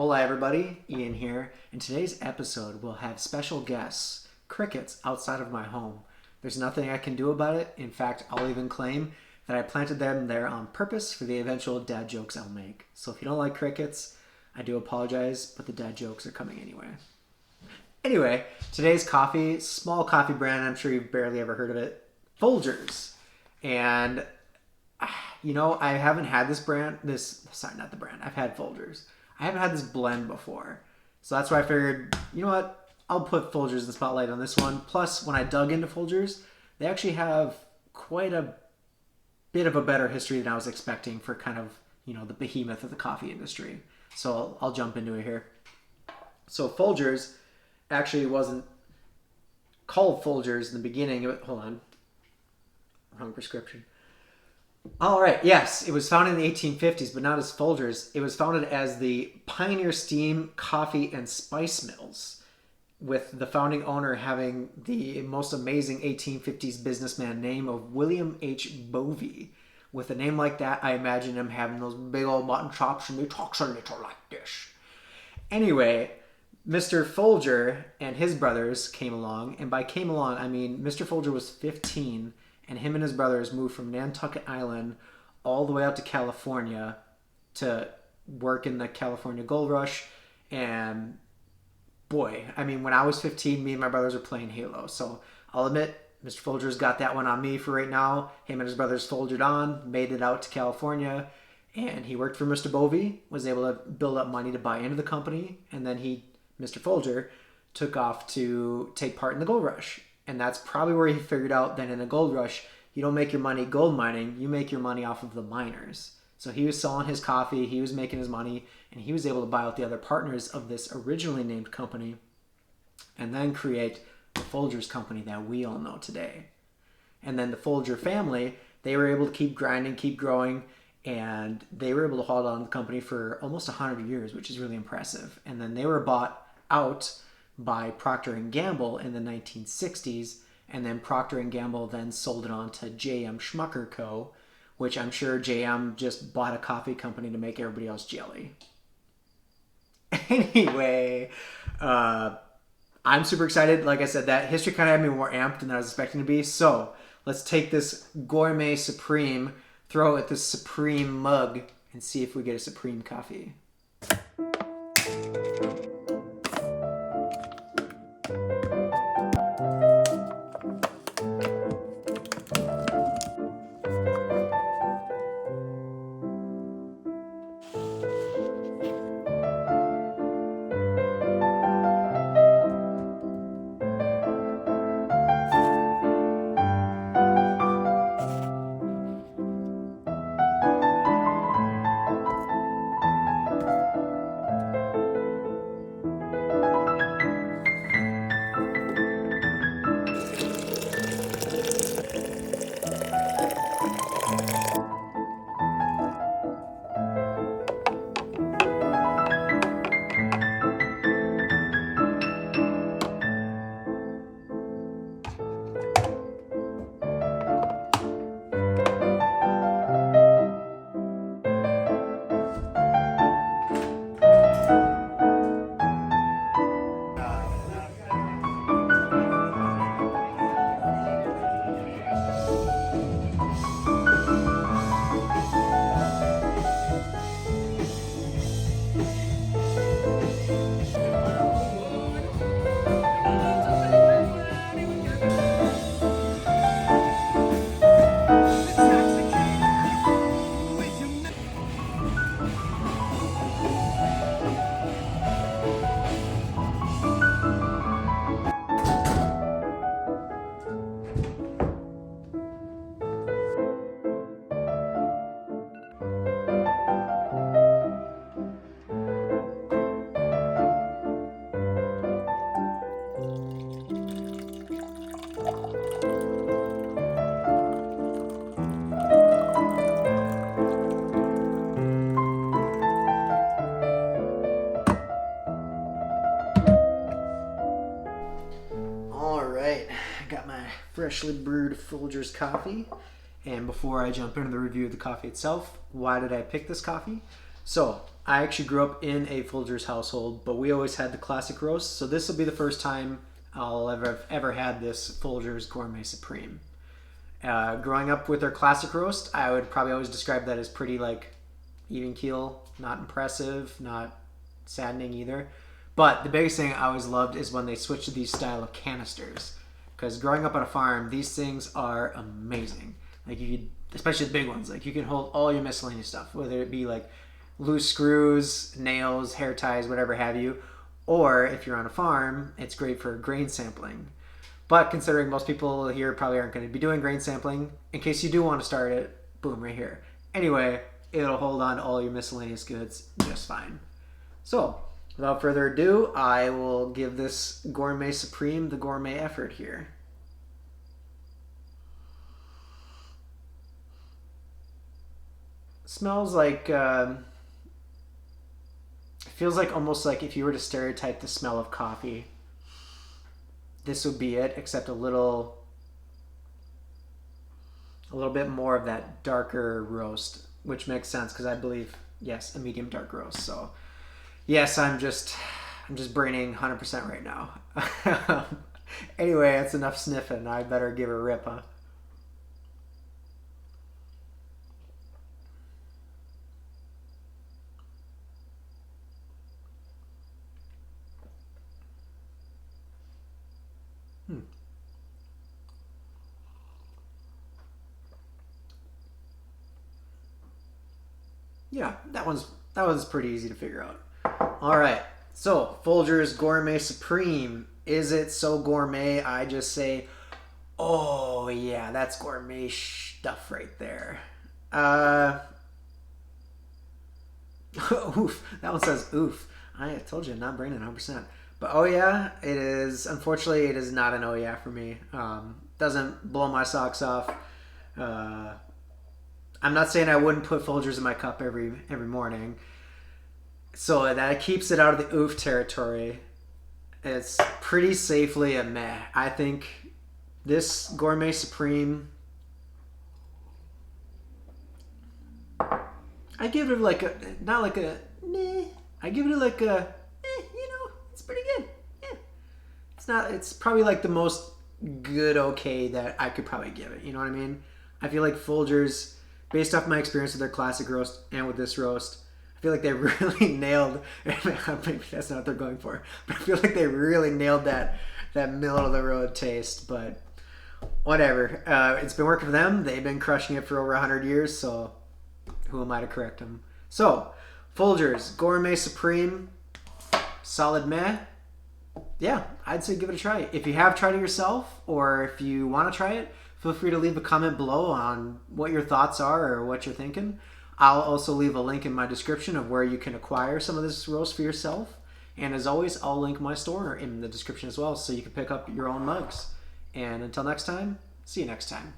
Hola everybody, Ian here. In today's episode, we'll have special guests, crickets outside of my home. There's nothing I can do about it. In fact, I'll even claim that I planted them there on purpose for the eventual dad jokes I'll make. So if you don't like crickets, I do apologize, but the dad jokes are coming anyway. Anyway, today's coffee, small coffee brand, I'm sure you've barely ever heard of it, Folgers. And I haven't had this brand, I've had Folgers. I haven't had this blend before. So that's why I figured, you know what, I'll put Folgers in the spotlight on this one. Plus, when I dug into Folgers, they actually have quite a bit of a better history than I was expecting for kind of, the behemoth of the coffee industry. So I'll jump into it here. So Folgers actually wasn't called Folgers in the beginning. Hold on. Wrong prescription. All right, yes, it was founded in the 1850s, but not as Folgers. It was founded as the Pioneer Steam Coffee and Spice Mills, with the founding owner having the most amazing 1850s businessman name of William H. Bovee. With a name like that, I imagine him having those big old mutton chops and he talks a little like this. Anyway, Mr. Folger and his brothers came along, and by came along, I mean Mr. Folger was 15, and him and his brothers moved from Nantucket Island all the way out to California to work in the California Gold Rush. And boy, I mean, when I was 15, me and my brothers were playing Halo. So I'll admit, Mr. Folger's got that one on me for right now. Him and his brothers folded on, made it out to California, and he worked for Mr. Bovee, was able to build up money to buy into the company, and then Mr. Folger, took off to take part in the gold rush. And that's probably where he figured out that in a gold rush, you don't make your money gold mining, you make your money off of the miners. So he was selling his coffee, he was making his money, and he was able to buy out the other partners of this originally named company and then create the Folgers company that we all know today. And then the Folger family, they were able to keep grinding, keep growing, and they were able to hold on to the company for almost 100 years, which is really impressive. And then they were bought out by Procter & Gamble in the 1960s, and then Procter & Gamble then sold it on to J.M. Schmucker Co., which I'm sure J.M. just bought a coffee company to make everybody else jelly. Anyway, I'm super excited. Like I said, that history kind of had me more amped than I was expecting to be. So let's take this Gourmet Supreme, throw it at this Supreme mug, and see if we get a Supreme coffee. Freshly brewed Folgers coffee. And before I jump into the review of the coffee itself, why did I pick this coffee? So I actually grew up in a Folgers household, but we always had the classic roast. So this will be the first time I'll ever had this Folgers Gourmet Supreme. Growing up with their classic roast, I would probably always describe that as pretty like even keel, not impressive, not saddening either. But the biggest thing I always loved is when they switched to these style of canisters. Because growing up on a farm, these things are amazing. Like especially the big ones, like you can hold all your miscellaneous stuff, whether it be like loose screws, nails, hair ties, whatever have you. Or if you're on a farm, it's great for grain sampling. But considering most people here probably aren't going to be doing grain sampling, in case you do want to start it, boom, right here. Anyway, it'll hold on to all your miscellaneous goods just fine. So, without further ado, I will give this Gourmet Supreme the gourmet effort here. Smells like, it feels like almost like if you were to stereotype the smell of coffee, this would be it, except a little bit more of that darker roast, which makes sense because I believe, yes, a medium dark roast. So, yes, I'm just braining 100% right now. Anyway, that's enough sniffing. I better give her a rip, huh? Yeah, that was pretty easy to figure out. All right, so Folgers Gourmet Supreme. Is it so gourmet? I just say, oh yeah, that's gourmet stuff right there. Uh, oof. That one says oof. I told you, not braining 100%. But oh yeah, it is. Unfortunately, it is not an oh yeah for me. Doesn't blow my socks off. Uh, I'm not saying I wouldn't put Folgers in my cup every morning. So that keeps it out of the oof territory. It's pretty safely a meh. I think this Gourmet Supreme, I give it like a, not like a meh. I give it like a, it's pretty good. Yeah. It's probably like the most good okay that I could probably give it. You know what I mean? I feel like Folgers, based off my experience with their classic roast and with this roast, I feel like they really nailed, maybe that's not what they're going for, but I feel like they really nailed that middle of the road taste, but whatever. It's been working for them. They've been crushing it for over 100 years, so who am I to correct them? So, Folgers Gourmet Supreme, solid meh. Yeah, I'd say give it a try. If you have tried it yourself, or if you want to try it, feel free to leave a comment below on what your thoughts are or what you're thinking. I'll also leave a link in my description of where you can acquire some of this roast for yourself. And as always, I'll link my store in the description as well so you can pick up your own mugs. And until next time, see you next time.